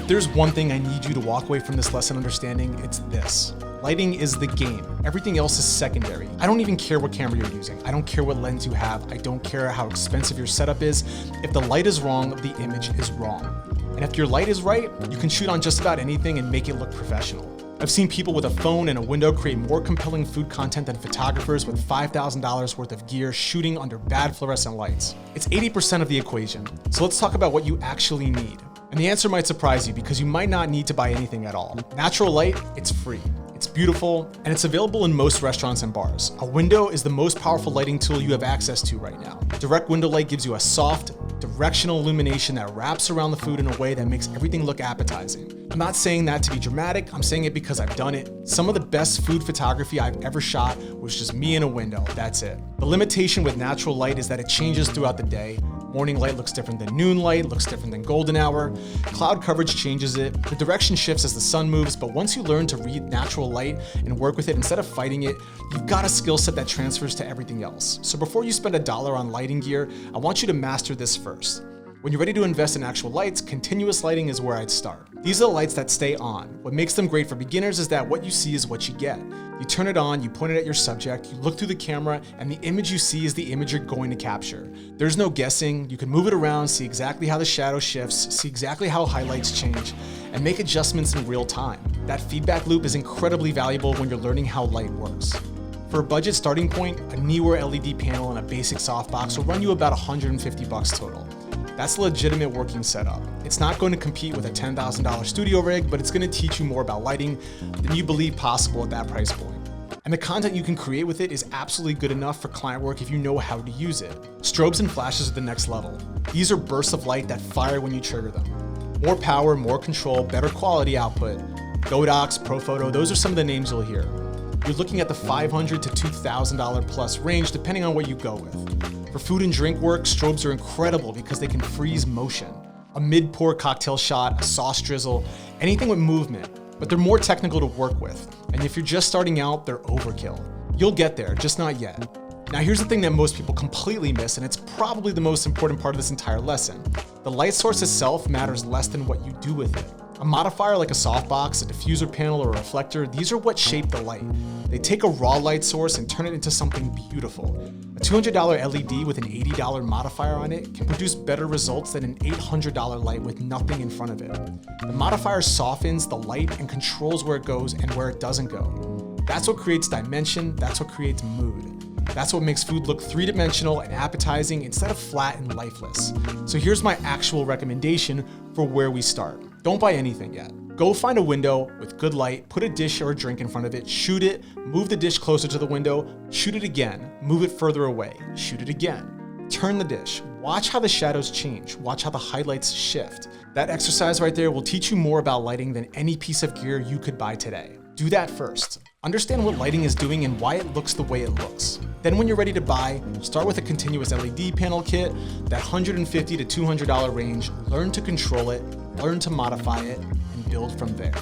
there's one thing I need you to walk away from this lesson understanding, it's this. Lighting is the game. Everything else is secondary. I don't even care what camera you're using. I don't care what lens you have. I don't care how expensive your setup is. If the light is wrong, the image is wrong. And if your light is right, you can shoot on just about anything and make it look professional. I've seen people with a phone and a window create more compelling food content than photographers with $5,000 worth of gear shooting under bad fluorescent lights. It's 80% of the equation. So let's talk about what you actually need. And the answer might surprise you because you might not need to buy anything at all. Natural light, it's free. It's beautiful, and it's available in most restaurants and bars. A window is the most powerful lighting tool you have access to right now. Direct window light gives you a soft, directional illumination that wraps around the food in a way that makes everything look appetizing. I'm not saying that to be dramatic, I'm saying it because I've done it. Some of the best food photography I've ever shot was just me in a window, that's it. The limitation with natural light is that it changes throughout the day. Morning light looks different than noon light, looks different than golden hour. Cloud coverage changes it. The direction shifts as the sun moves, but once you learn to read natural light and work with it instead of fighting it, you've got a skill set that transfers to everything else. So before you spend $1 on lighting gear, I want you to master this first. When you're ready to invest in actual lights, continuous lighting is where I'd start. These are the lights that stay on. What makes them great for beginners is that what you see is what you get. You turn it on, you point it at your subject, you look through the camera, and the image you see is the image you're going to capture. There's no guessing. You can move it around, see exactly how the shadow shifts, see exactly how highlights change, and make adjustments in real time. That feedback loop is incredibly valuable when you're learning how light works. For a budget starting point, a Neewer LED panel and a basic softbox will run you about $150 total. That's a legitimate working setup. It's not going to compete with a $10,000 studio rig, but it's going to teach you more about lighting than you believe possible at that price point. And the content you can create with it is absolutely good enough for client work if you know how to use it. Strobes and flashes are the next level. These are bursts of light that fire when you trigger them. More power, more control, better quality output. Godox, Profoto, those are some of the names you'll hear. You're looking at the $500 to $2,000 plus range depending on what you go with. For food and drink work, strobes are incredible because they can freeze motion. A mid-pour cocktail shot, a sauce drizzle, anything with movement, but they're more technical to work with. And if you're just starting out, they're overkill. You'll get there, just not yet. Now here's the thing that most people completely miss, and it's probably the most important part of this entire lesson. The light source itself matters less than what you do with it. A modifier like a softbox, a diffuser panel, or a reflector, these are what shape the light. They take a raw light source and turn it into something beautiful. A $200 LED with an $80 modifier on it can produce better results than an $800 light with nothing in front of it. The modifier softens the light and controls where it goes and where it doesn't go. That's what creates dimension, that's what creates mood. That's what makes food look three-dimensional and appetizing instead of flat and lifeless. So here's my actual recommendation for where we start. Don't buy anything yet. Go find a window with good light, put a dish or a drink in front of it, shoot it, move the dish closer to the window, shoot it again, move it further away, shoot it again. Turn the dish, watch how the shadows change, watch how the highlights shift. That exercise right there will teach you more about lighting than any piece of gear you could buy today. Do that first. Understand what lighting is doing and why it looks the way it looks. Then when you're ready to buy, start with a continuous LED panel kit, that $150 to $200 range, learn to control it, learn to modify it, and build from there.